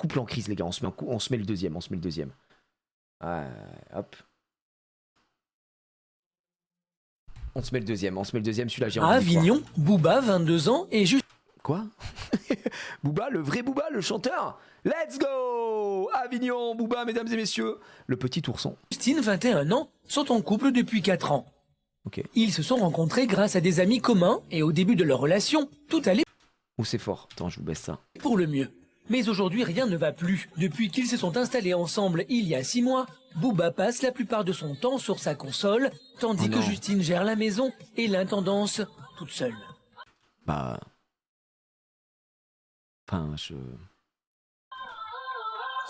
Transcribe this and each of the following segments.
couple en crise, les gars. On se met le deuxième. Hop. On se met le deuxième. Celui-là, j'ai envie À d'y croire. Avignon, Booba, 22 ans, et Quoi? Booba, le vrai Booba, le chanteur. Let's go! Avignon, Booba, mesdames et messieurs. Le petit ourson. Justine, 21 ans, sont en couple depuis 4 ans. Ok. Ils se sont rencontrés grâce à des amis communs et au début de leur relation, tout allait Ouh, c'est fort. Attends, je vous baisse ça. pour le mieux. Mais aujourd'hui, rien ne va plus. Depuis qu'ils se sont installés ensemble il y a 6 mois, Booba passe la plupart de son temps sur sa console, tandis que Justine gère la maison et l'intendance toute seule. Bah... Enfin, je...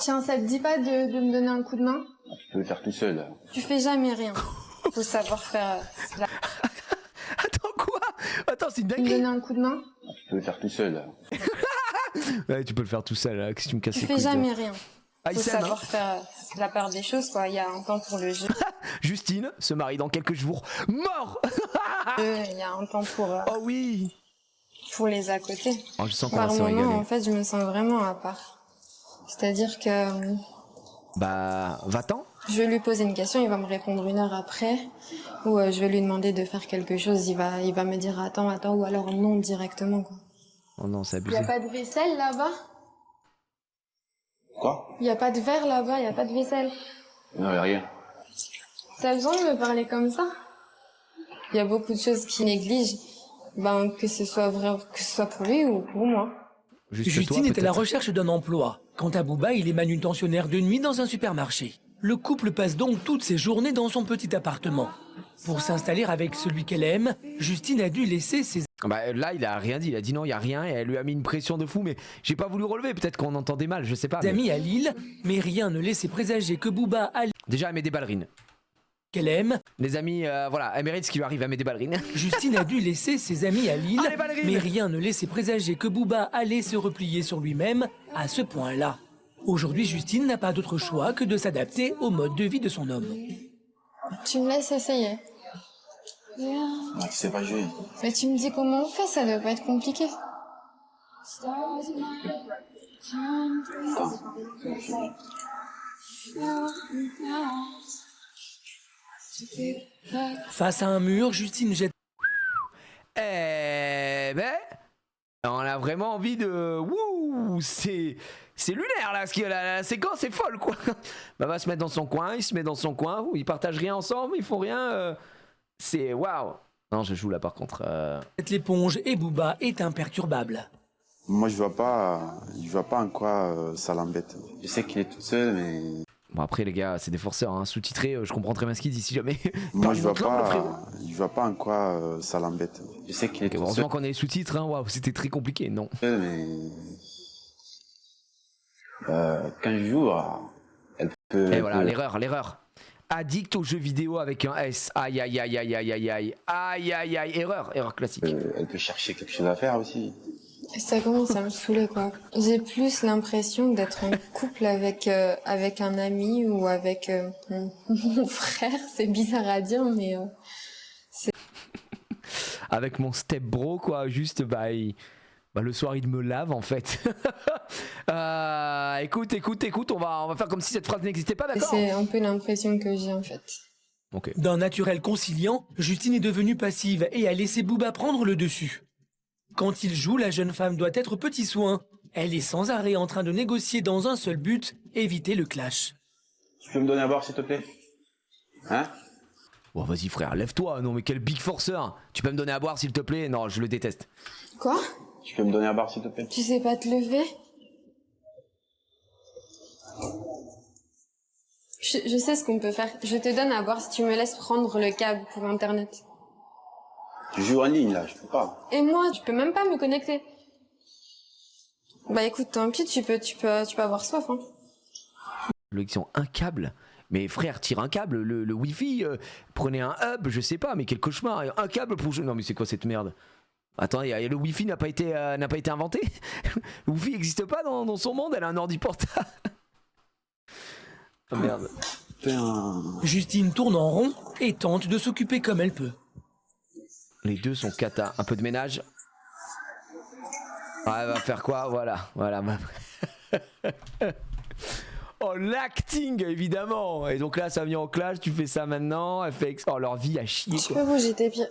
Tiens, ça te dit pas de me donner un coup de main? Tu peux le faire tout seul. Tu fais jamais rien. Faut savoir faire... Attends, quoi? Attends, c'est une Me dinguerie. donner un coup de main? Tu peux le faire tout seul. Ouais, tu peux le faire tout seul, là. Qu'est-ce que tu me casses Tu les fais couilles, jamais toi. rien. Ah, il Faut s'aime, savoir faire la part des choses, quoi. Il y a un temps pour le jeu. Justine se marie dans quelques jours. Mort. Il y a un temps Oh oui. pour les à côté. Oh, je sens qu'on Par va se moment, régaler. en fait, je me sens vraiment à part. C'est-à-dire que Bah, va-t'en. je vais lui poser une question, il va me répondre 1 heure après, ou je vais lui demander de faire quelque chose, il va me dire attends, ou alors non directement, quoi. Oh non, c'est Il y abusé. a pas de vaisselle là-bas? Quoi? Il y a pas de verre là-bas, il y a pas de vaisselle. Non, y a rien. T'as besoin de me parler comme ça? Il y a beaucoup de choses qui négligent, que ce soit vrai, que ce soit pour lui ou pour moi. Juste Justine toi, est à la peut-être. recherche d'un emploi. Quant à Booba, il est manutentionnaire de nuit dans un supermarché. Le couple passe donc toutes ses journées dans son petit appartement. Pour s'installer avec celui qu'elle aime, Justine a dû laisser ses Bah, là, il a rien dit. Il a dit non, il y a rien. Et elle lui a mis une pression de fou. Mais j'ai pas voulu relever. Peut-être qu'on entendait mal. Je sais pas. Mais... amis à Lille, mais rien ne laissait présager que Booba allait Déjà, elle met des ballerines. qu'elle aime. Les amis, voilà, elle mérite ce qui lui arrive. Elle met des ballerines. Justine a dû laisser ses amis à Lille, Ah, les ballerines! mais rien ne laissait présager que Booba allait se replier sur lui-même à ce point-là. Aujourd'hui, Justine n'a pas d'autre choix que de s'adapter au mode de vie de son homme. Tu me laisses essayer. Non, tu sais pas jouer. Mais tu me dis comment on fait, ça doit pas être compliqué. Face à un mur, Justine jette Eh ben, on a vraiment envie de... Wouh, c'est lunaire là, la séquence est folle quoi. Bah, va se mettre dans son coin, il se met dans son coin, ils partagent rien ensemble, ils font rien. C'est waouh. Non, je joue là par contre. l'éponge et Booba est imperturbable. Moi, je vois pas en quoi ça l'embête. Je sais qu'il est tout seul, mais... Bon après les gars, c'est des forceurs, hein. Sous-titré, je comprends très bien ce qu'il dit si jamais. Moi, je vois Parle-nous de l'angle, frérot. pas en quoi ça l'embête. Je sais qu'il est tout Heureusement seul, qu'on a les sous-titres, hein. Waouh, c'était très compliqué, non. mais... 15 jours, elle peut... Et voilà, l'erreur. Addict aux jeux vidéo avec un S. Aïe aïe aïe aïe aïe aïe aïe. Aïe aïe aïe, erreur classique. elle peut chercher quelque chose à faire aussi. Ça commence à me saouler, quoi. J'ai plus l'impression d'être en couple avec un ami ou avec mon frère. C'est bizarre à dire, mais Avec mon step bro quoi, juste le soir il me lave en fait. Écoute, on va faire comme si cette phrase n'existait pas, d'accord? c'est un peu l'impression que j'ai, en fait. Ok. D'un naturel conciliant, Justine est devenue passive et a laissé Booba prendre le dessus. Quand il joue, la jeune femme doit être petit soin. Elle est sans arrêt en train de négocier dans un seul but, éviter le clash. Tu peux me donner à boire, s'il te plaît? Hein? Bon vas-y frère, lève-toi, non mais quel big forceur. Tu peux me donner à boire s'il te plaît? Non, je le déteste. Quoi? Tu peux me donner à boire, s'il te plaît? Tu sais pas te lever? Je sais ce qu'on peut faire. Je te donne à boire si tu me laisses prendre le câble pour Internet. Tu joues en ligne, là, je peux pas. Et moi, tu peux même pas me connecter. Bah écoute, tant pis, tu peux avoir soif, hein. L'élection, un câble. Mais frère, tire un câble, le wifi, prenez un hub, je sais pas, mais quel cauchemar. Un câble pour jouer. Non mais c'est quoi cette merde? Attends, le wifi n'a pas été inventé. Le wifi n'existe pas dans son monde, elle a un ordi portable. Oh merde. Justine tourne en rond et tente de s'occuper comme elle peut. Les deux sont cata. Un peu de ménage. Ah, elle va faire quoi? Voilà. Oh, l'acting, évidemment. Et donc là, ça a mis en clash, tu fais ça maintenant. Elle fait oh, leur vie à chier, Tu quoi. peux bouger tes pieds.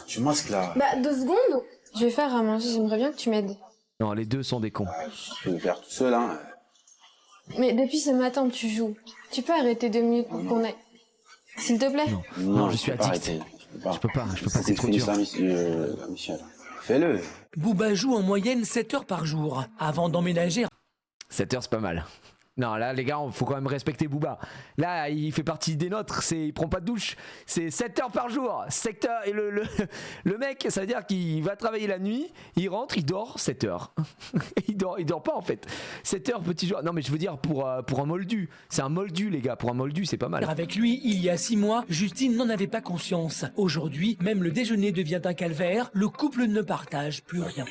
Tu masques là. Bah, 2 secondes. Je vais faire à manger, j'aimerais bien que tu m'aides. Non, les deux sont des cons. Je peux le faire tout seul, hein. Mais depuis ce matin, tu joues. Tu peux arrêter 2 minutes pour qu'on aille. S'il te plaît. Non, je suis peux pas addict. arrêter. Je peux pas, c'est trop dur. Michel. Fais-le. Booba joue en moyenne 7 heures par jour avant d'emménager. 7 heures, c'est pas mal. Non, là, les gars, faut quand même respecter Booba. Là, il fait partie des nôtres. Il prend pas de douche. C'est 7 heures par jour. 7 heures. Et le mec, ça veut dire qu'il va travailler la nuit, il rentre, il dort 7 heures. il dort pas, en fait. 7 heures, petit jour. Non, mais je veux dire, pour un moldu. C'est un moldu, les gars. Pour un moldu, c'est pas mal. Avec lui, il y a 6 mois, Justine n'en avait pas conscience. Aujourd'hui, même le déjeuner devient un calvaire. Le couple ne partage plus rien.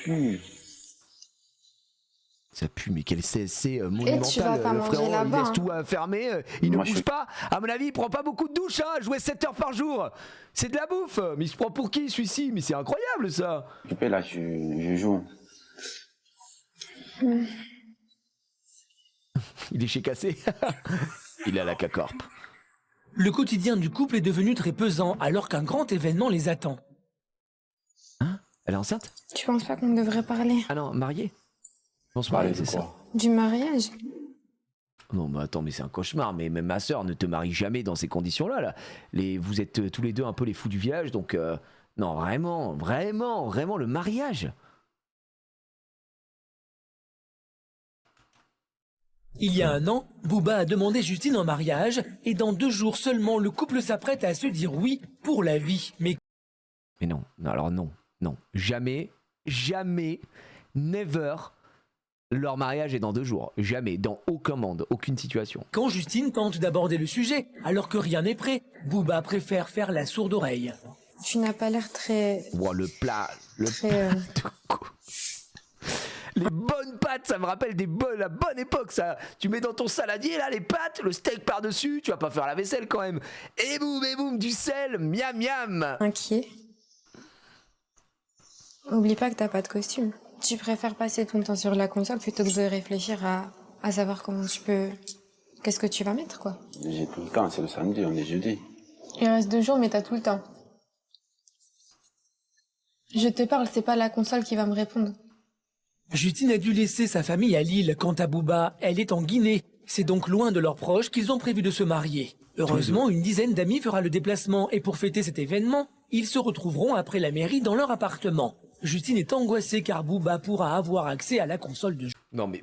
Ça pue, mais quel CSC vas monumental. pas Le manger frérot, il là-bas, laisse hein. tout fermé, il ne Moi, bouge je- pas. À mon avis, il prend pas beaucoup de douches, hein. Jouer 7 heures par jour. C'est de la bouffe. Mais il se prend pour qui, celui-ci? Mais c'est incroyable, ça. Occupé là, je joue. Il est chez Cassé. Il est à la K-Corp. Le quotidien du couple est devenu très pesant alors qu'un grand événement les attend. Elle est enceinte? Tu penses pas qu'on devrait parler Ah non, mariée. On se Parler marie, de c'est ça. quoi? du mariage? Non, mais attends, mais c'est un cauchemar. Mais même ma soeur ne te marie jamais dans ces conditions-là. Là. Vous êtes tous les deux un peu les fous du village. Donc, non, vraiment, le mariage. Il y a 1 an, Booba a demandé Justine en mariage et dans 2 jours seulement, le couple s'apprête à se dire oui pour la vie. Mais Non, alors non. Jamais, never, leur mariage est dans 2 jours. Jamais, dans aucun monde, aucune situation. quand Justine tente d'aborder le sujet, alors que rien n'est prêt, Booba préfère faire la sourde oreille. Tu n'as pas l'air très... Wow, le plat très... Les bonnes pâtes, ça me rappelle la bonne époque, ça. Tu mets dans ton saladier, là, les pâtes, le steak par-dessus, tu vas pas faire la vaisselle quand même. Et boum, du sel, miam, miam. inquiet. Oublie pas que t'as pas de costume. Tu préfères passer ton temps sur la console plutôt que de réfléchir à savoir comment tu peux... Qu'est-ce que tu vas mettre, quoi. J'ai tout le temps, c'est le samedi, on est jeudi. Il reste 2 jours, mais t'as tout le temps. Je te parle, c'est pas la console qui va me répondre. Justine a dû laisser sa famille à Lille. Quant à Booba, elle est en Guinée. C'est donc loin de leurs proches qu'ils ont prévu de se marier. Heureusement, une dizaine d'amis fera le déplacement et pour fêter cet événement, ils se retrouveront après la mairie dans leur appartement. Justine est angoissée car Booba pourra avoir accès à la console de jeu. Non mais...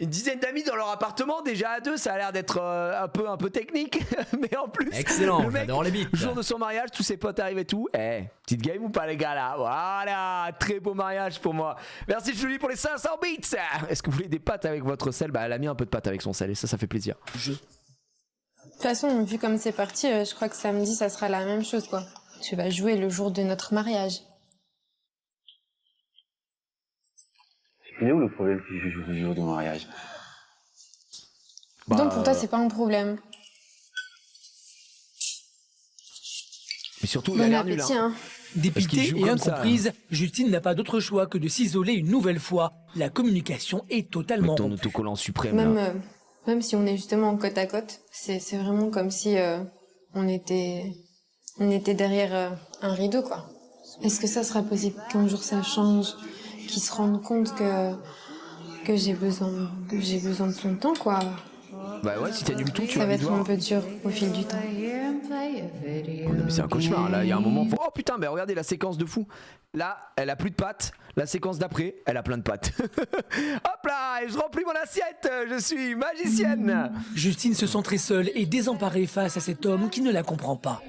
Une dizaine d'amis dans leur appartement, déjà à 2, ça a l'air d'être un peu technique. Mais en plus, Excellent, le mec, j'adore les beats. le jour de son mariage, tous ses potes arrivent et tout. Petite game ou pas les gars là? Voilà, très beau mariage pour moi. Merci Julie pour les 500 bits. Est-ce que vous voulez des pâtes avec votre sel? Bah elle a mis un peu de pâtes avec son sel et ça fait plaisir. De toute façon, vu comme c'est parti, je crois que samedi, ça sera la même chose, quoi. Tu vas jouer le jour de notre mariage. Il est où le problème que je joue le jour du mariage? Bah, Donc pour toi, c'est pas un problème. Mais surtout, il a Bon l'air nul. appétit, Hein. hein. Dépitée qu'il joue et comme ça, incomprise, Justine n'a pas d'autre choix que de s'isoler une nouvelle fois. La communication est totalement Ton rompue. autocollant suprême. Là. Même si on est justement côte à côte, c'est vraiment comme si on était derrière un rideau, quoi. Est-ce que ça sera possible qu'un jour ça change, qu'ils se rendent compte que j'ai besoin de son temps, quoi. Bah ouais, si t'annules tout, tu Ça vas va vite être un voir. peu dur au fil du temps. Oh non mais c'est un cauchemar, là il y a un moment, oh putain mais regardez la séquence de fou. Là elle a plus de pâtes, la séquence d'après elle a plein de pâtes. Hop là, et je remplis mon assiette, je suis magicienne. Justine se sent très seule et désemparée face à cet homme qui ne la comprend pas.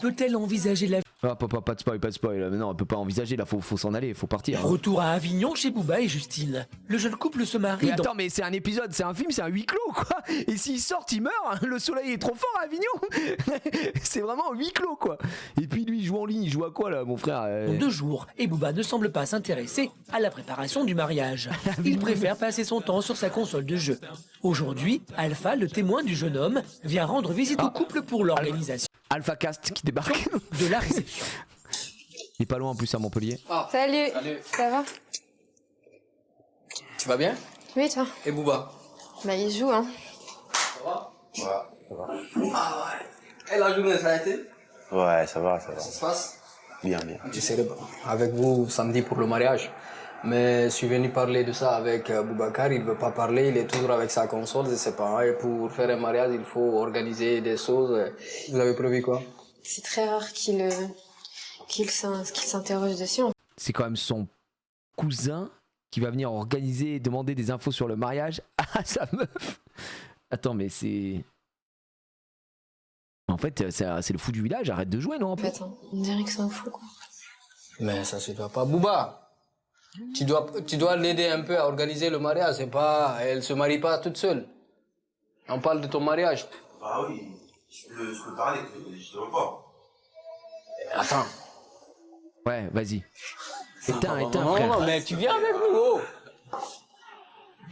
Peut-elle envisager la Ah papa, pas de spoil, mais non elle peut pas envisager là, faut s'en aller, faut partir. Retour à Avignon chez Booba et Justine. Le jeune couple se marie Mais dans... attends mais c'est un épisode, c'est un film, c'est un huis clos quoi. Et s'ils sortent ils meurent, le soleil est trop fort à Avignon. C'est vraiment un huis clos quoi. Et puis lui il joue en ligne, il joue à quoi là mon frère 2 jours et Booba ne semble pas s'intéresser à la préparation du mariage. Il préfère passer son temps sur sa console de jeu. Aujourd'hui, Alpha, le témoin du jeune homme, vient rendre visite au couple pour l'organisation Alpha Cast qui débarque. de la réception. Il est pas loin en plus à Montpellier. Ah, Salut. salut. Ça va? Tu vas bien? Oui, toi? Et Booba? Bah, il joue, hein. Ça va? Ouais, ça va. Ah ouais. Et la journée, ça a été? Ouais, ça va, ça va. Ça se passe? Bien, bien. Tu serai avec vous samedi pour le mariage. Mais je suis venu parler de ça avec Boubacar, il ne veut pas parler, il est toujours avec sa console, je sais pas. Et pour faire un mariage, il faut organiser des choses. Vous avez prévu quoi? C'est très rare qu'il s'interroge dessus. C'est quand même son cousin qui va venir organiser et demander des infos sur le mariage à sa meuf. Attends, mais c'est. En fait, c'est le fou du village, arrête de jouer, non? En fait, hein, on dirait que c'est un fou, quoi. Mais ça se doit pas. Bouba, tu dois l'aider un peu à organiser le mariage, c'est pas. Elle se marie pas toute seule. On parle de ton mariage. Ah oui, je peux parler, justement pas. Attends. Ouais, vas-y. Éteins, Non, frère. non, mais tu viens avec nous, oh.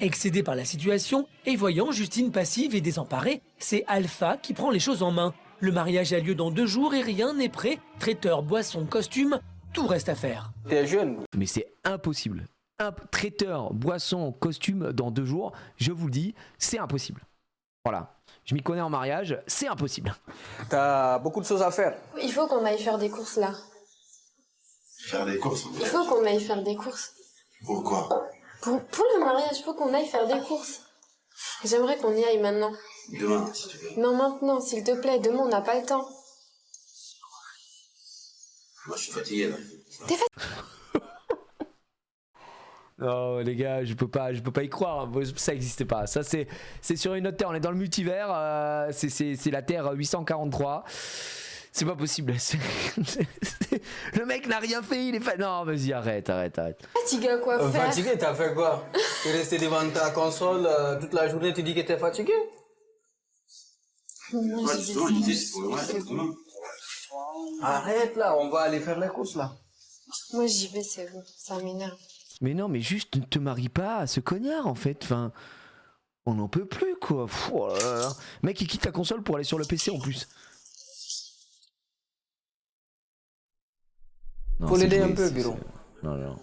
Excédé par la situation et voyant Justine passive et désemparée, c'est Alpha qui prend les choses en main. Le mariage a lieu dans 2 jours et rien n'est prêt. Traiteur, boisson, costume, tout reste à faire. T'es jeune. Mais c'est impossible. Traiteur, boisson, costume dans 2 jours, je vous le dis, c'est impossible. Voilà. Je m'y connais en mariage, c'est impossible. T'as beaucoup de choses à faire. Il faut qu'on aille faire des courses, là. Faire des courses. Il faut qu'on aille faire des courses. Pourquoi? Pour le mariage, il faut qu'on aille faire des courses. J'aimerais qu'on y aille maintenant. Demain, si tu veux. Non, maintenant, s'il te plaît. Demain, on n'a pas le temps. Moi, je suis fatigué, là. Non les gars, je peux pas y croire, ça n'existe pas. Ça c'est sur une autre terre, on est dans le multivers, c'est la terre 843. C'est pas possible. Le mec n'a rien fait, il est fait. Non, vas-y, arrête. Fatigué à quoi faire? Fatigué, t'as fait quoi? T'es resté devant ta console toute la journée, tu dis que t'es fatigué? Moi, Moi, j'ai justement, je disais, c'est pour le mariage, c'est demain. Arrête là, on va aller faire les courses là. Moi, j'y vais, c'est bon. Ça m'énerve. Mais non, mais juste ne te marie pas à ce cognard en fait. Enfin, on n'en peut plus quoi. Pff, oh là là. Mec, il quitte la console pour aller sur le PC en plus. Non, Faut c'est l'aider joué, un peu, c'est- Biro. Non.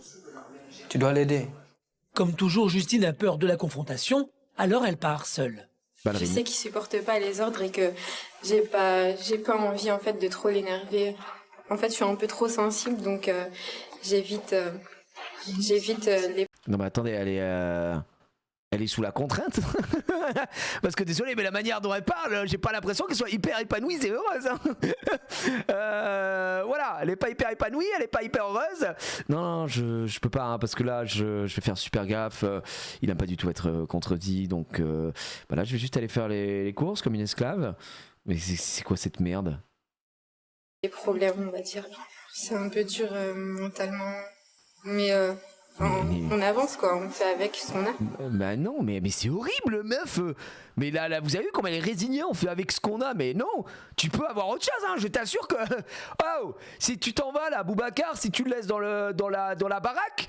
Tu dois l'aider. Comme toujours, Justine a peur de la confrontation, alors elle part seule. Je Ballerine. sais qu'il supporte pas les ordres et que j'ai pas envie, en fait, de trop l'énerver. En fait, je suis un peu trop sensible, donc j'évite les... Non mais attendez, elle est sous la contrainte. Parce que désolé, mais la manière dont elle parle, j'ai pas l'impression qu'elle soit hyper épanouie et heureuse. Hein. Voilà, elle est pas hyper épanouie, elle est pas hyper heureuse. Non, je peux pas, hein, parce que là, je vais faire super gaffe. Il aime pas du tout être contredit, donc voilà, je vais juste aller faire les courses comme une esclave. Mais c'est quoi cette merde? problèmes, on va dire. C'est un peu dur mentalement, mais on avance, quoi. On fait avec ce qu'on a. Bah non, mais c'est horrible, meuf. Mais là, vous avez vu comment elle est résignée, on fait avec ce qu'on a. Mais non, tu peux avoir autre chose, hein. Je t'assure que... Oh, si tu t'en vas là, Boubacar, si tu le laisses dans la baraque,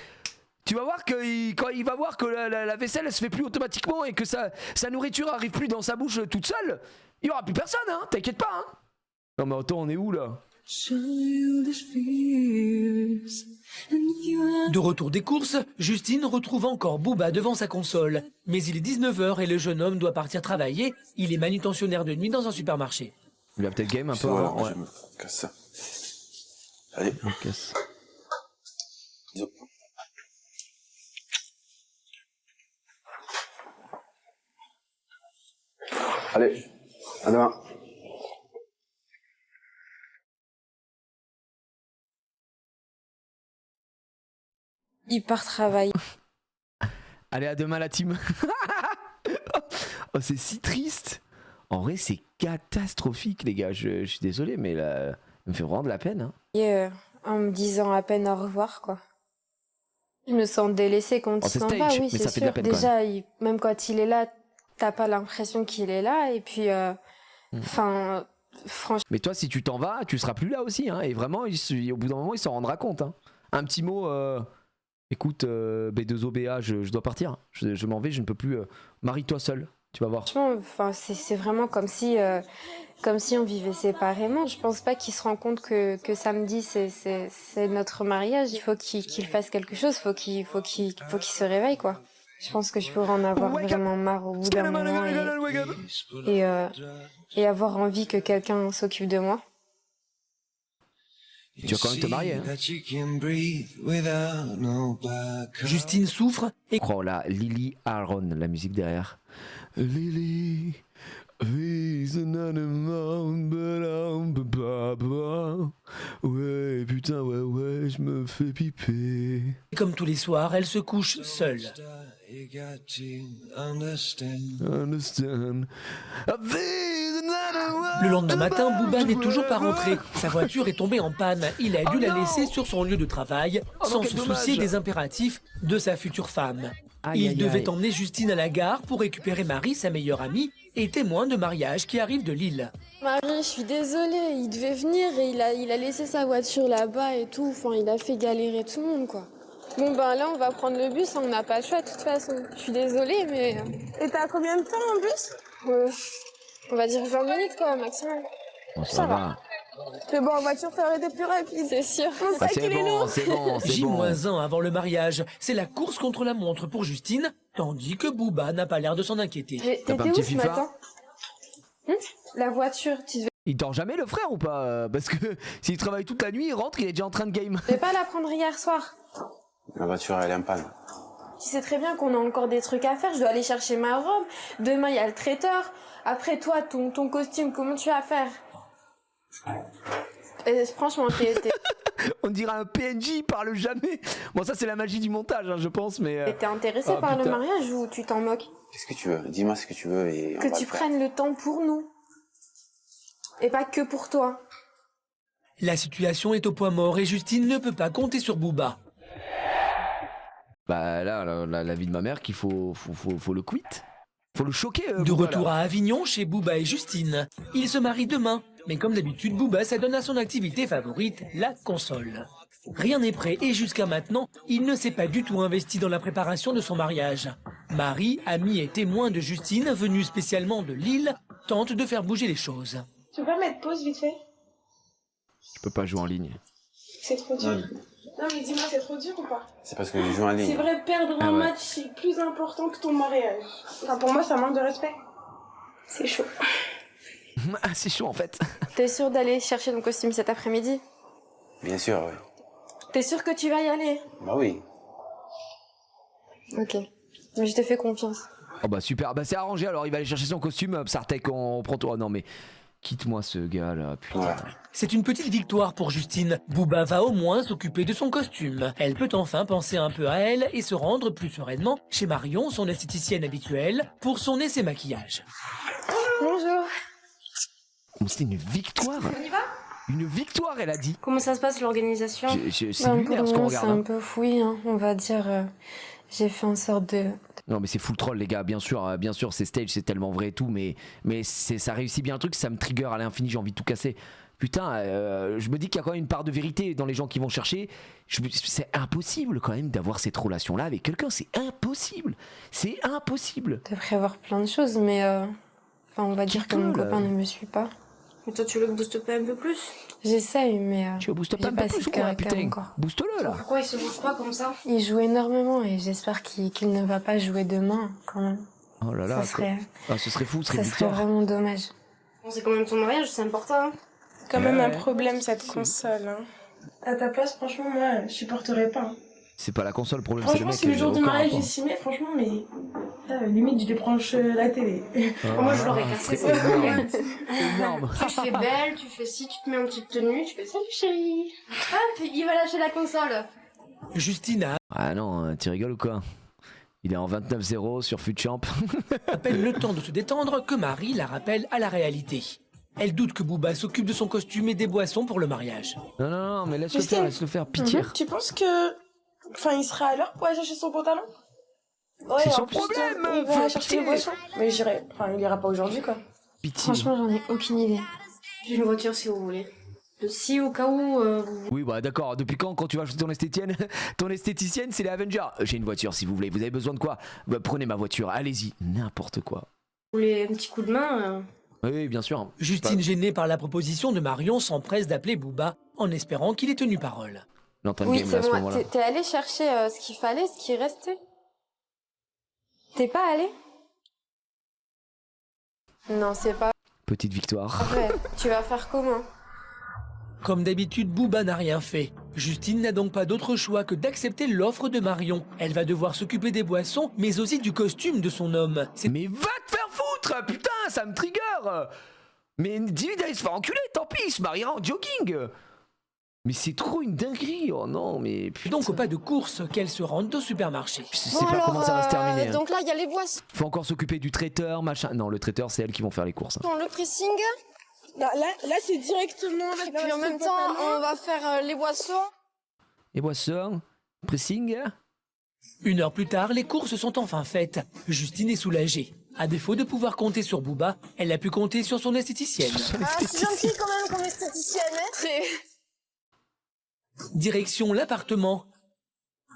tu vas voir que quand il va voir que la vaisselle elle se fait plus automatiquement et que sa nourriture arrive plus dans sa bouche toute seule, il y aura plus personne, hein. T'inquiète pas, hein. Non mais attends, on est où là? De retour des courses, Justine retrouve encore Booba devant sa console. Mais il est 19h et le jeune homme doit partir travailler. Il est manutentionnaire de nuit dans un supermarché. Il a peut-être game un peu. Ouais, hein, ouais. je me casse ça. Allez. On casse. Bisous. Allez, à demain. Il part travailler. Allez, à demain la team. Oh, c'est si triste. En vrai, c'est catastrophique, les gars. Je suis désolé, mais là, ça me fait vraiment de la peine. Hein. En me disant à peine au revoir, quoi. Je me sens délaissée quand Oh, il c'est s'en stage, va, oui, mais c'est ça fait de la sûr. peine, quand Déjà, même quand il est là, t'as pas l'impression qu'il est là. Et puis, enfin, franchement, Mais toi, si tu t'en vas, tu seras plus là aussi. Hein. Et vraiment, au bout d'un moment, il s'en rendra compte. Hein. Un petit mot. Écoute, B2OBA, je dois partir. Je m'en vais, je ne peux plus. Marie-toi seul. Tu vas voir. Franchement, enfin, c'est vraiment comme si on vivait séparément. Je pense pas qu'il se rend compte que samedi c'est notre mariage. Il faut qu'il fasse quelque chose. Faut qu'il se réveille, quoi. Je pense que je pourrais en avoir vraiment marre au bout d'un moment et avoir envie que quelqu'un s'occupe de moi. Tu vas quand même te marier. Hein. Justine souffre et Oh là, Lily Aaron, la musique derrière. Lily, is another man, but I'm papa. Ouais, putain, ouais, je me fais piper. comme tous les soirs, elle se couche seule. Understand. Le lendemain matin, Booba n'est toujours pas rentré. Sa voiture est tombée en panne. Il a dû la laisser sur son lieu de travail, sans se soucier des impératifs de sa future femme. Il devait emmener Justine à la gare pour récupérer Marie, sa meilleure amie, et témoin de mariage qui arrive de Lille. Marie, je suis désolée, il devait venir et il a laissé sa voiture là-bas et tout. Enfin, il a fait galérer tout le monde, quoi. Bon, ben là, on va prendre le bus, on n'a pas le choix de toute façon. Je suis désolée, mais... Et t'as combien de temps en bus? On va dire 20 minutes, quoi, maximum. Bon, ça va. Mais bon, en voiture, ça aurait été plus rapide. C'est sûr. Mon sac, il est lourd. C'est bon. J-1 avant le mariage, c'est la course contre la montre pour Justine, tandis que Booba n'a pas l'air de s'en inquiéter. T'as pas un T'étais petit où ce FIFA matin La voiture, tu devais... Il dort jamais le frère ou pas? Parce que s'il travaille toute la nuit, il rentre, il est déjà en train de game. Tu devais pas la prendre hier soir. La voiture, elle est en panne. Tu sais très bien qu'on a encore des trucs à faire, je dois aller chercher ma robe. Demain, il y a le traiteur. Après, toi, ton costume, comment tu vas faire? Et franchement, t'es On dirait un PNJ, il parle jamais. Bon, ça, c'est la magie du montage, hein, je pense, mais. t'es intéressé par le mariage ou tu t'en moques? Qu'est-ce que tu veux? Dis-moi ce que tu veux et on Que va tu le faire. prennes le temps pour nous. Et pas que pour toi. La situation est au point mort et Justine ne peut pas compter sur Booba. Bah là, la vie de ma mère qu'il faut le quit. Faut le choquer. De Booba, retour là. à Avignon chez Booba et Justine. Ils se marient demain, mais comme d'habitude, Booba s'adonne à son activité favorite, la console. Rien n'est prêt et jusqu'à maintenant, il ne s'est pas du tout investi dans la préparation de son mariage. Marie, amie et témoin de Justine, venue spécialement de Lille, tente de faire bouger les choses. Tu peux pas mettre pause vite fait? Je peux pas jouer en ligne. C'est trop dur. Non, mais dis-moi, c'est trop dur ou pas? C'est parce que je joue en ligne. C'est vrai, perdre un match, c'est plus important que ton mariage. Enfin, pour moi, ça manque de respect. C'est chaud. Ah, c'est chaud en fait. T'es sûr d'aller chercher ton costume cet après-midi? Bien sûr, oui. T'es sûr que tu vas y aller? Bah oui. Ok. Mais je te fais confiance. Oh bah super, bah c'est arrangé alors, il va aller chercher son costume, Psartek, on prend toi. Non mais, quitte-moi ce gars là, putain. Ouais. C'est une petite victoire pour Justine. Booba va au moins s'occuper de son costume. Elle peut enfin penser un peu à elle et se rendre plus sereinement chez Marion, son esthéticienne habituelle, pour son essai maquillage. Bonjour. Bon, c'était une victoire. On y va? Une victoire, elle a dit. Comment ça se passe l'organisation? C'est lunaire ce qu'on regarde. C'est hein. un peu fouillis, hein. On va dire. J'ai fait en sorte de... Non mais c'est full troll les gars, bien sûr c'est stage, c'est tellement vrai et tout, mais ça réussit bien le truc, ça me trigger à l'infini, j'ai envie de tout casser. Putain, je me dis qu'il y a quand même une part de vérité dans les gens qui vont chercher. C'est impossible quand même d'avoir cette relation-là avec quelqu'un, c'est impossible. C'est impossible. de prévoir plein de choses, mais... Enfin, on va dire que mon copain ne me suit pas. Mais toi, tu le boostes pas un peu plus? J'essaye, mais... Tu boostes pas j'ai un pas peu assez plus de ou quoi, caractère putain. encore. Booste-le là. Pourquoi il se bouge pas comme ça? Il joue énormément et j'espère qu'il ne va pas jouer demain, quand même. Oh là là, Ça serait, ce serait fou, ce serait ça une serait victoire. vraiment dommage. Bon, c'est quand même ton mariage, c'est important. Hein. Quand même un problème, cette console. Hein. À ta place, franchement, moi, je supporterais pas. Hein. C'est pas la console, le problème c'est le Franchement, mec. si le jour du aucun mariage, rapport. j'y s'y mets, franchement, mais... limite, je débranche la télé. Moi, je l'aurais cassé, c'est c'est énorme. Énorme. Tu te fais belle, tu fais ci, tu te mets en petite tenue, tu fais salut chérie. Hop, il va lâcher la console. Justine a Ah non, tu rigoles ou quoi? Il est en 29-0 sur FutChamp. à peine le temps de se détendre que Marie la rappelle à la réalité. Elle doute que Booba s'occupe de son costume et des boissons pour le mariage. Non, mais Justine. laisse-le faire, pitié. Tu penses que... Enfin, il sera à l'heure pour aller chercher son pantalon? Ouais, C'est en son plus, problème, il faut va chercher pitié. les boissons. Mais j'irai... Enfin, il ira pas aujourd'hui, quoi. Pitié. Franchement, j'en ai aucune idée. J'ai une voiture si vous voulez. Si au cas où vous... Oui, bah d'accord, depuis quand tu vas acheter ton esthéticienne, c'est les Avengers. J'ai une voiture si vous voulez, vous avez besoin de quoi? Bah, prenez ma voiture, allez-y, n'importe quoi. Ou les petits coups de main. Oui, bien sûr. Justine, gênée par la proposition de Marion, s'empresse d'appeler Booba en espérant qu'il ait tenu parole. L'entend Oui, game là, c'est à ce bon. moment-là. T'es allé chercher ce qu'il fallait, ce qui restait? T'es pas allé? Non, c'est pas Petite victoire. vrai. Tu vas faire comment? Comme d'habitude, Booba n'a rien fait. Justine n'a donc pas d'autre choix que d'accepter l'offre de Marion. Elle va devoir s'occuper des boissons, mais aussi du costume de son homme. Mais va te faire foutre, putain, ça me trigger. Mais dis-lui d'aller se faire enculer, tant pis, il se mariera en jogging. Mais c'est trop une dinguerie, oh non, mais C'est putain. donc au pas de course qu'elle se rend au supermarché. Je sais pas comment ça va se terminer. hein. Donc là, il y a les boissons, Faut encore s'occuper du traiteur, machin. Non, le traiteur, c'est elles qui vont faire les courses. hein. le pressing. Là, c'est directement. Et puis en même temps, on va faire les boissons. Les boissons, pressing. 1 heure plus tard, les courses sont enfin faites. Justine est soulagée. À défaut de pouvoir compter sur Booba, elle a pu compter sur son esthéticienne. C'est gentil quand même comme esthéticienne. Très. Direction l'appartement.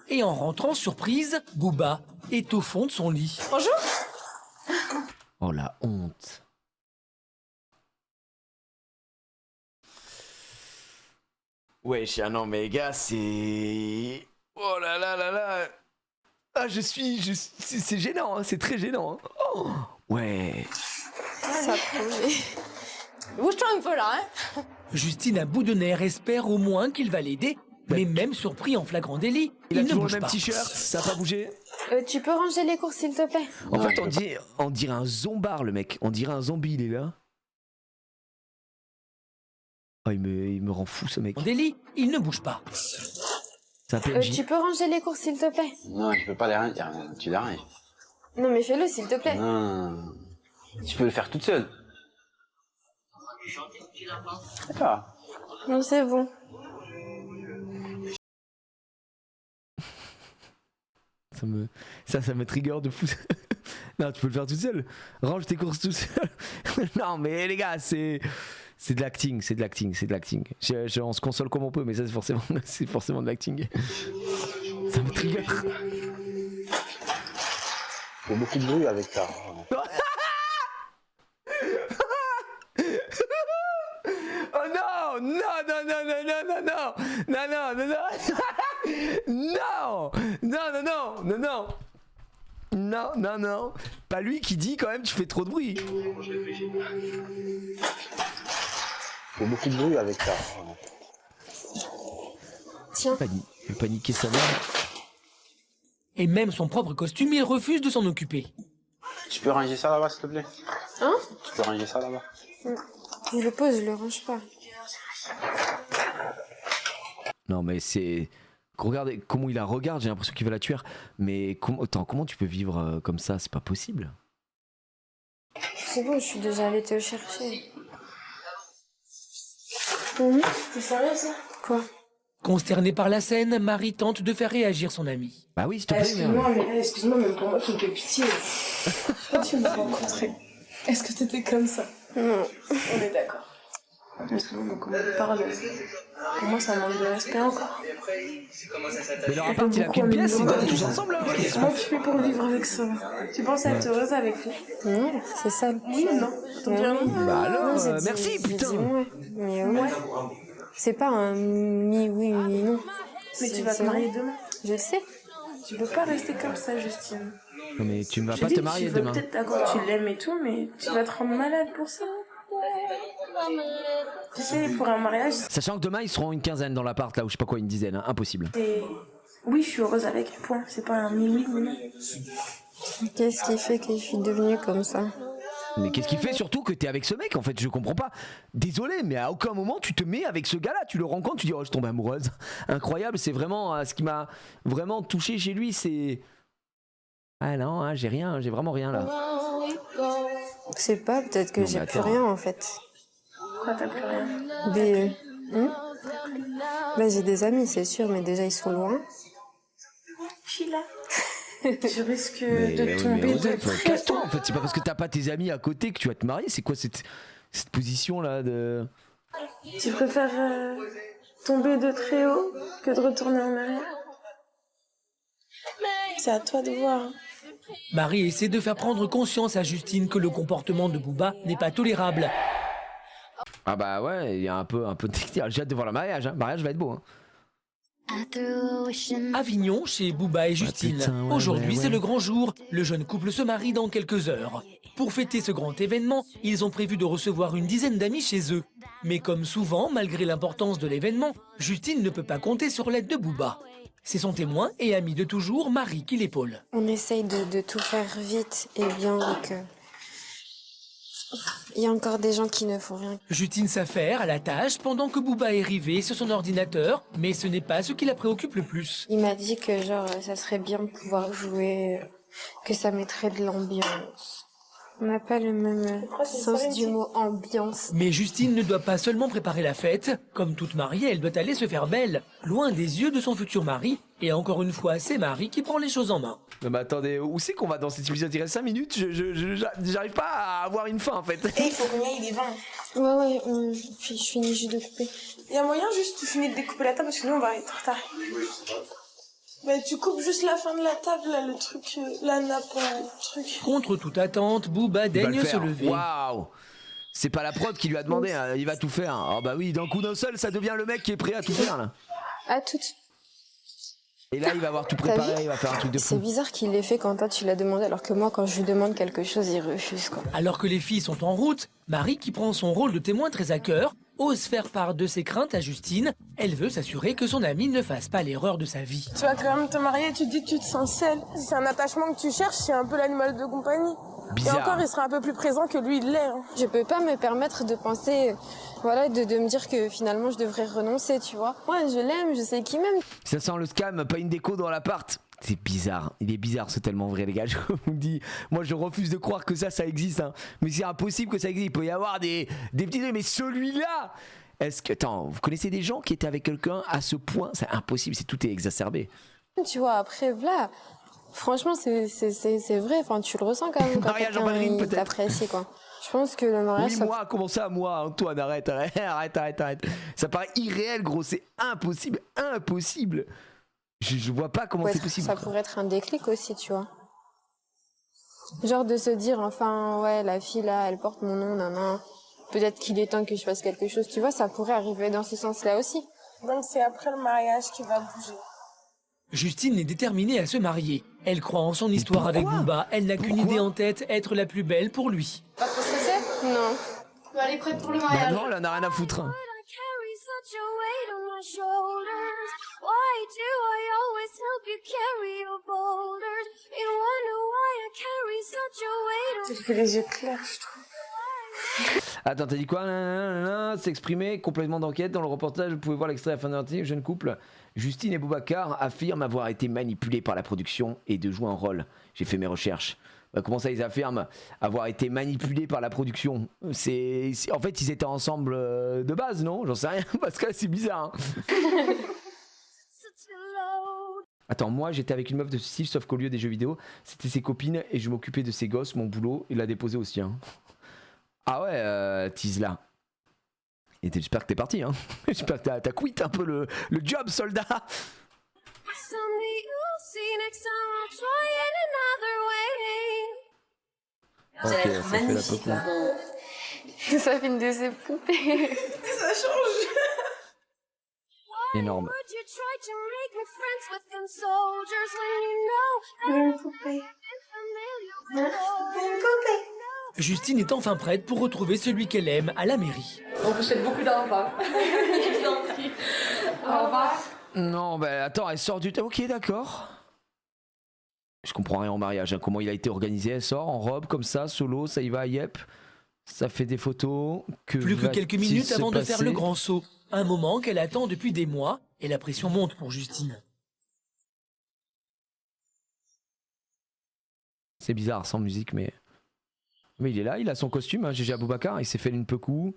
Et en rentrant, surprise, Booba est au fond de son lit. Bonjour. Oh la honte. Wesh, ah non, mais les gars, c'est. Oh là là là là. Ah, c'est gênant, hein, c'est très gênant. hein. Oh, ouais. Ça promet. Bouge-toi un peu là, hein. Justine, à bout de nerfs, espère au moins qu'il va l'aider. Mais même surpris en flagrant délit, Il a il ne toujours le bouge même pas. t-shirt, ça a pas bougé. Tu peux ranger les courses s'il te plaît? En fait, on dirait un zombard, le mec. On dirait un zombie, il est là. Oh, il me rend fou, ce mec. En délit, il ne bouge pas. C'est un PNJ. Tu peux ranger les courses s'il te plaît? Non, je peux pas les ranger. Tu les ranges. Non mais fais-le s'il te plaît. Non. Tu peux le faire toute seule. D'accord. Non c'est bon. Ça me trigger de fou. Non, tu peux le faire tout seul. Range tes courses tout seul. Non, mais les gars, c'est de l'acting, c'est de l'acting, c'est de l'acting. On se console comme on peut, mais ça, c'est forcément de l'acting. Ça me trigger. Faut beaucoup de bruit avec ça. Oh non, non, non, non, non, non, non, non, non, non, non, non, non, non, non, non, non. Non, non, non. Pas lui qui dit quand même tu fais trop de bruit. Faut beaucoup de bruit avec ça. Tiens. Il veut paniquer sa mère. Et même son propre costume, il refuse de s'en occuper. Tu peux ranger ça là-bas, s'il te plaît? Hein? Tu peux ranger ça là-bas? Je le pose, je le range pas. Non mais c'est... Regardez comment il la regarde, j'ai l'impression qu'il va la tuer. Mais comment tu peux vivre comme ça? C'est pas possible. C'est bon, je suis déjà allée te le chercher. C'est sérieux ça? Quoi? Consterné par la scène, Marie tente de faire réagir son ami. Bah oui, s'il te plaît. Excuse-moi, même pour moi, tu me fais pitié. Quand tu m'as rencontré, est-ce que t'étais comme ça? Non. On est d'accord. Excuse-moi, mais comment on parle? Pour moi, ça manque de respect encore. Mais leur appart, il a qu'une pièce, ils dorment tous ensemble là. Comment tu fais pour vivre avec ça? Tu penses être heureuse avec lui? Non, c'est ça. Oui ou non? T'en dis un oui? Bah alors, Non, j'ai dit- merci j'ai putain. dit ouais. Mais ouais. C'est pas un mi-oui, mi-non. Mais tu vas te C'est marier vrai. demain. Je sais. Tu peux pas rester comme ça, Justine. Non mais tu ne vas Je pas dis, te marier tu veux demain. peut-être d'accord, tu l'aimes et tout, mais tu vas te rendre malade pour ça. Tu sais, pour un mariage, Sachant que demain ils seront une quinzaine dans l'appart là ou je sais pas quoi, une dizaine, hein. Impossible. c'est... Oui, je suis heureuse avec, point. C'est pas un mi-oui, mi-non. Qu'est-ce qui fait que je suis devenue comme ça? Mais qu'est-ce qui fait surtout que t'es avec ce mec en fait? Je comprends pas. Désolé, mais à aucun moment tu te mets avec ce gars-là. Tu le rencontres, tu dis oh je tombe amoureuse. Incroyable, c'est vraiment ce qui m'a vraiment touché chez lui, c'est... Ah non, hein, j'ai rien, j'ai vraiment rien là. Je sais pas, peut-être que Non, j'ai mais plus attends. rien en fait. Quoi, t'as plus rien? Des... Bah, j'ai des amis, c'est sûr, mais déjà ils sont loin. Sheila. Tu risques Mais de tomber de Osef, très casse-toi en fait, c'est pas parce que t'as pas tes amis à côté que tu vas te marier, c'est quoi cette position là de... Tu préfères tomber de très haut que de retourner en arrière? C'est à toi de voir. Marie essaie de faire prendre conscience à Justine que le comportement de Booba n'est pas tolérable. Ah bah ouais, il y a un peu de j'ai hâte de voir le mariage, hein. Le mariage va être beau, hein. Avignon, chez Booba et Justine. putain, ouais, Aujourd'hui, ouais. c'est le grand jour. Le jeune couple se marie dans quelques heures. Pour fêter ce grand événement, ils ont prévu de recevoir une dizaine d'amis chez eux. Mais comme souvent, malgré l'importance de l'événement, Justine ne peut pas compter sur l'aide de Booba. C'est son témoin et ami de toujours, Marie, qui l'épaule. On essaye de tout faire vite et bien, donc il y a encore des gens qui ne font rien. Justine s'affaire à la tâche pendant que Booba est rivé sur son ordinateur, mais ce n'est pas ce qui la préoccupe le plus. Il m'a dit que genre ça serait bien de pouvoir jouer, que ça mettrait de l'ambiance. On n'a pas le même sens du mot ambiance. Mais Justine ne doit pas seulement préparer la fête. Comme toute mariée, elle doit aller se faire belle, loin des yeux de son futur mari. Et encore une fois, c'est Marie qui prend les choses en main. Non mais attendez, où c'est qu'on va dans cet épisode? Il reste 5 minutes, j'arrive pas à avoir une fin en fait. Et il faut qu'on y aille, il est 20. Ouais, je finis juste de couper. Il y a moyen juste tu finis de découper la table parce que nous on va être en retard. Mais tu coupes juste la fin de la table, là, le truc, la nappe, le truc. Contre toute attente, Booba Il va le daigne se faire. lever. Waouh! C'est pas la prod qui lui a demandé, hein, il va tout faire. Oh bah oui, d'un coup d'un seul, ça devient le mec qui est prêt à tout faire là. À toutes. Et là, il va avoir tout T'as préparé, vu il va faire un truc de C'est fou. bizarre qu'il l'ait fait quand toi tu l'as demandé, alors que moi quand je lui demande quelque chose, il refuse quoi. Alors que les filles sont en route, Marie, qui prend son rôle de témoin très à cœur, ose faire part de ses craintes à Justine. Elle veut s'assurer que son amie ne fasse pas l'erreur de sa vie. Tu vas quand même te marier, tu te dis que tu te sens seule. Si c'est un attachement que tu cherches, c'est un peu l'animal de compagnie. Bizarre. Et encore, il sera un peu plus présent que lui, il l'est. Hein. Je peux pas me permettre de penser, voilà, de me dire que finalement je devrais renoncer, tu vois. Moi je l'aime, je sais qu'il m'aime. Ça sent le scam, pas une déco dans l'appart. C'est bizarre, il est bizarre, c'est tellement vrai les gars, je vous le dis. Moi je refuse de croire que ça existe, hein. Mais c'est impossible que ça existe, il peut y avoir des petits trucs, mais celui-là, est-ce que, attends, vous connaissez des gens qui étaient avec quelqu'un à ce point? C'est impossible, tout est exacerbé. Tu vois, après, voilà, franchement c'est vrai, enfin tu le ressens quand même quand Mariage en ballerine, quelqu'un il peut-être. t'apprécie quoi. Je pense que le mariage... Oui, ça- moi, comment ça, moi, Antoine, arrête. Ça paraît irréel, gros, c'est impossible. Je vois pas comment c'est possible. Ça pourrait être un déclic aussi, tu vois. Genre de se dire, enfin, ouais, la fille là, elle porte mon nom, nanan. Peut-être qu'il est temps que je fasse quelque chose, tu vois, ça pourrait arriver dans ce sens-là aussi. Donc c'est après le mariage qu'il va bouger. Justine est déterminée à se marier. Elle croit en son histoire avec Booba. Elle n'a qu'une idée en tête, être la plus belle pour lui. Pas trop stressée? Non. Elle est prête pour le Bah mariage. non, elle en a rien à foutre. Tu fais les yeux clairs, je trouve. Attends, t'as dit quoi? S'exprimer, complément d'enquête. Dans le reportage, vous pouvez voir l'extrait à la fin de l'article. Jeune couple, Justine et Boubacar affirment avoir été manipulés par la production et de jouer un rôle. J'ai fait mes recherches. Comment ça, ils affirment avoir été manipulés par la production? En fait, ils étaient ensemble de base, non? J'en sais rien, parce que là, c'est bizarre. Hein. Attends, moi, j'étais avec une meuf de ce style, sauf qu'au lieu des jeux vidéo, c'était ses copines et je m'occupais de ses gosses, mon boulot, il l'a déposé aussi. Hein. Ah ouais, Tizla. Et j'espère que t'es parti, hein. J'espère que t'as quitté un peu le job, soldat. Ok, ça fait la pop, là. Ça fait une de ses poupées. Ça change. Énorme. Une poupée. Une poupée. Justine est enfin prête pour retrouver celui qu'elle aime à la mairie. On vous souhaite beaucoup d'enfants. Je vous en prie. Au revoir. Non, bah attends, elle sort du... Ok, d'accord. Je comprends rien au mariage, hein. Comment il a été organisé. Elle sort en robe comme ça, solo, ça y va, yep. Ça fait des photos. Plus que quelques minutes avant de faire passer le grand saut. Un moment qu'elle attend depuis des mois et la pression monte pour Justine. C'est bizarre, sans musique, mais il est là, il a son costume, hein, Gégé Aboubacar, il s'est fait une pecou.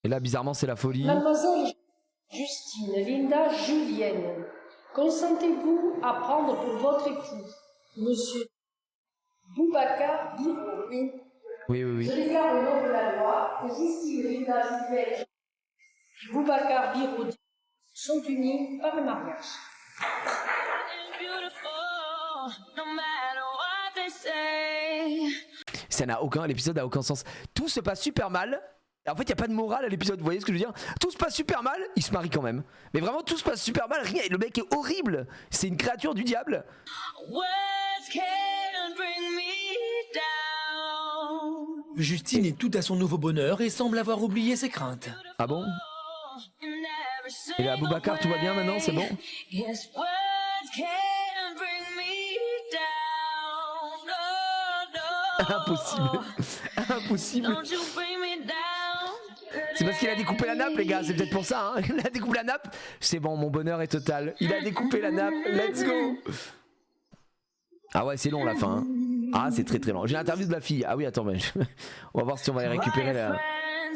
Et là, bizarrement, c'est la folie. Mademoiselle Justine, Linda, Julienne, consentez-vous à prendre pour votre époux Monsieur Boubacar Biro? Oui. Oui. Je déclare au nom de la loi que Justine, Linda, Julienne et Boubacar Biro sont unis par le mariage. Ça n'a aucun, l'épisode n'a aucun sens. Tout se passe super mal. En fait, il n'y a pas de morale à l'épisode, vous voyez ce que je veux dire? Tout se passe super mal, il se marie quand même. Mais vraiment, tout se passe super mal, rien, le mec est horrible. C'est une créature du diable. Justine est tout à son nouveau bonheur et semble avoir oublié ses craintes. Ah bon? Et là, Boubacar, tout va bien maintenant, c'est bon? Impossible. Impossible. C'est parce qu'il a découpé la nappe, les gars, c'est peut-être pour ça, hein. Il a découpé la nappe. C'est bon, mon bonheur est total. Il a découpé la nappe, let's go. Ah ouais, c'est long la fin, hein. Ah, c'est très très long. J'ai l'interview de la fille. Ah oui, attends, mais on va voir si on va aller récupérer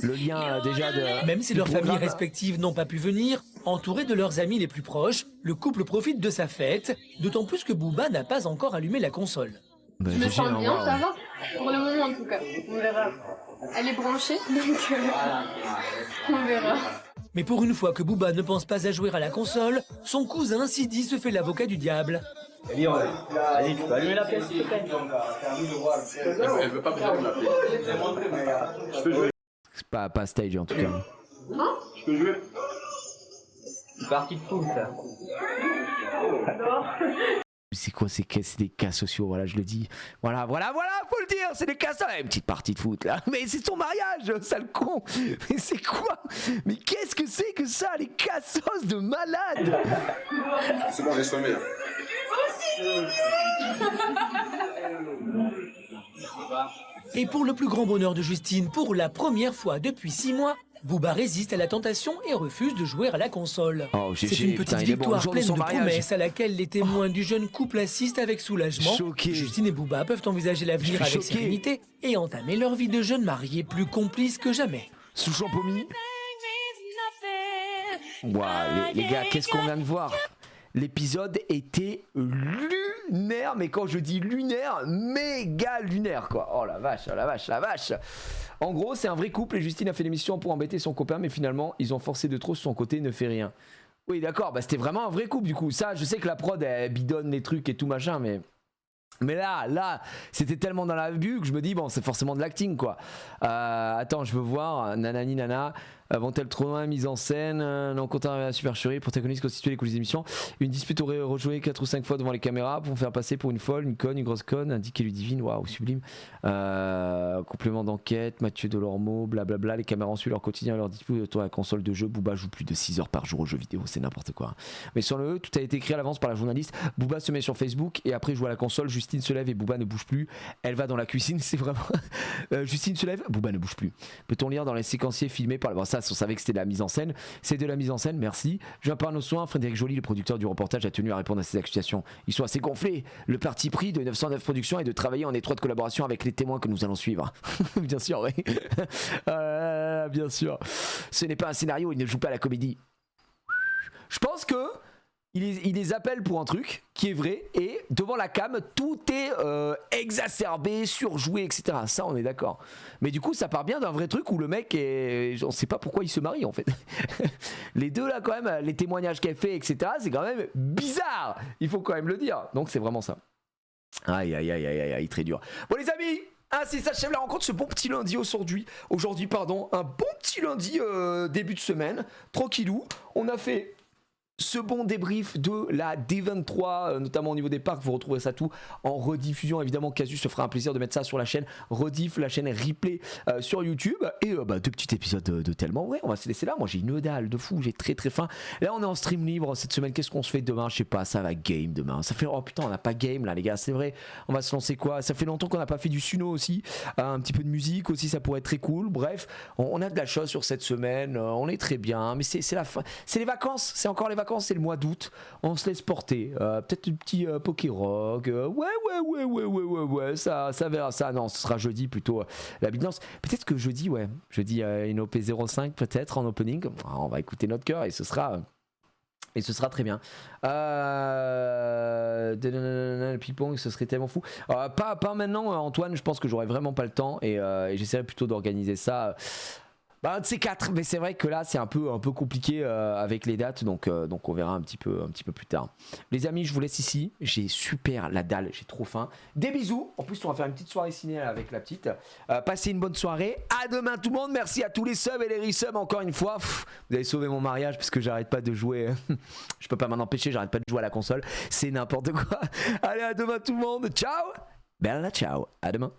le lien déjà de... Même si leurs familles respectives n'ont pas pu venir, entourés de leurs amis les plus proches, le couple profite de sa fête, d'autant plus que Booba n'a pas encore allumé la console. Je me sens bien, ça va. Pour le moment en tout cas. On verra. Elle est branchée, donc on verra. Mais pour une fois que Booba ne pense pas à jouer à la console, son cousin Sidi se fait l'avocat du diable. Vas-y, tu peux allumer la pièce, s'il te plaît. Elle veut pas bien la pièce. Je peux jouer. C'est pas stage en tout cas. Je peux jouer. Une partie de foot, là. C'est quoi, c'est des cas sociaux, voilà, je le dis. Voilà, faut le dire, c'est des cas sociaux. Une petite partie de foot là. Mais c'est son mariage, sale con. Mais c'est quoi? Mais qu'est-ce que c'est que ça, les cassos de malade? C'est bon, laisse tomber. Et pour le plus grand bonheur de Justine, pour la première fois depuis 6 mois, Booba résiste à la tentation et refuse de jouer à la console. Oh, c'est une petite victoire pleine de promesses à laquelle les témoins du jeune couple assistent avec soulagement. Choqué. Justine et Booba peuvent envisager l'avenir avec sérénité et entamer leur vie de jeunes mariés plus complices que jamais. Sous champomis. Waouh, les gars, qu'est-ce qu'on vient de voir? L'épisode était lunaire, mais quand je dis lunaire, méga lunaire quoi. Oh la vache, oh la vache, la vache. En gros, c'est un vrai couple et Justine a fait l'émission pour embêter son copain, mais finalement, ils ont forcé de trop sur son côté, ne fait rien. Oui, d'accord, bah c'était vraiment un vrai couple du coup. Ça, je sais que la prod, elle bidonne les trucs et tout machin, mais là, c'était tellement dans la vue que je me dis, bon, c'est forcément de l'acting quoi. Attends, je veux voir, nanani nana. Vont-elles trop loin, mise en scène, non, content à la supercherie, protagoniste constituée les coulisses d'émission. Une dispute aurait rejoué 4 ou 5 fois devant les caméras pour faire passer pour une folle, une conne, une grosse conne, indiquer Ludivine, waouh, sublime. Complément d'enquête, Mathieu Delormeau, blablabla, les caméras ont su leur quotidien, leur dispute autour de la console de jeu. Booba joue plus de 6 heures par jour aux jeux vidéo, c'est n'importe quoi. Mais sur le E, tout a été écrit à l'avance par la journaliste. Booba se met sur Facebook et après joue à la console, Justine se lève et Booba ne bouge plus. Elle va dans la cuisine, c'est vraiment. Justine se lève, Booba ne bouge plus. Peut-on lire dans les séquenciers filmés par. Bon, ça, on savait que c'était de la mise en scène. C'est de la mise en scène, merci. Je parle nos soins. Frédéric Joly, le producteur du reportage, a tenu à répondre à ces accusations. Ils sont assez gonflés. Le parti pris de 909 Productions est de travailler en étroite collaboration avec les témoins que nous allons suivre. Bien sûr, oui. Bien sûr. Ce n'est pas un scénario, il ne joue pas à la comédie. Je pense que il les appelle pour un truc qui est vrai et devant la cam tout est exacerbé, surjoué, etc. Ça on est d'accord. Mais du coup ça part bien d'un vrai truc où le mec est... on sait pas pourquoi il se marie en fait. Les deux là quand même, les témoignages qu'elle fait, etc. C'est quand même bizarre. Il faut quand même le dire. Donc c'est vraiment ça. Aïe aïe aïe aïe aïe, très dur. Bon les amis, ainsi s'achève la rencontre, ce bon petit lundi aujourd'hui pardon, un bon petit lundi début de semaine, tranquillou. On a fait ce bon débrief de la D23, notamment au niveau des parcs. Vous retrouverez ça tout en rediffusion. Évidemment, Casus se fera un plaisir de mettre ça sur la chaîne Rediff, la chaîne replay sur YouTube. Et deux petits épisodes de tellement vrai. On va se laisser là. Moi, j'ai une dalle de fou. J'ai très très faim. Là, on est en stream libre cette semaine. Qu'est-ce qu'on se fait demain? Je sais pas. Ça va game demain. Ça fait. Oh putain, on n'a pas game là, les gars. C'est vrai. On va se lancer quoi? Ça fait longtemps qu'on n'a pas fait du Suno aussi. Un petit peu de musique aussi. Ça pourrait être très cool. Bref, on a de la chose sur cette semaine. On est très bien. Mais c'est la fin. C'est les vacances. C'est encore les vacances. C'est le mois d'août, on se laisse porter. Peut-être un petit Poké-Rock. Ouais, ça verra ça. Non, ce sera jeudi plutôt la bidance. Peut-être que jeudi, une OP05 peut-être en opening. On va écouter notre cœur et ce sera très bien. Le ping-pong, ce serait tellement fou. Pas maintenant, Antoine. Je pense que j'aurais vraiment pas le temps et j'essaierai plutôt d'organiser ça. Bah un de ces quatre, mais c'est vrai que là c'est un peu compliqué avec les dates, donc on verra un petit peu plus tard. Les amis, je vous laisse ici. J'ai super la dalle, j'ai trop faim. Des bisous. En plus, on va faire une petite soirée ciné avec la petite. Passez une bonne soirée. À demain tout le monde. Merci à tous les subs et les resubs encore une fois. Vous avez sauvé mon mariage parce que j'arrête pas de jouer. Je peux pas m'en empêcher, j'arrête pas de jouer à la console. C'est n'importe quoi. Allez, à demain tout le monde. Ciao. Bella ciao. À demain.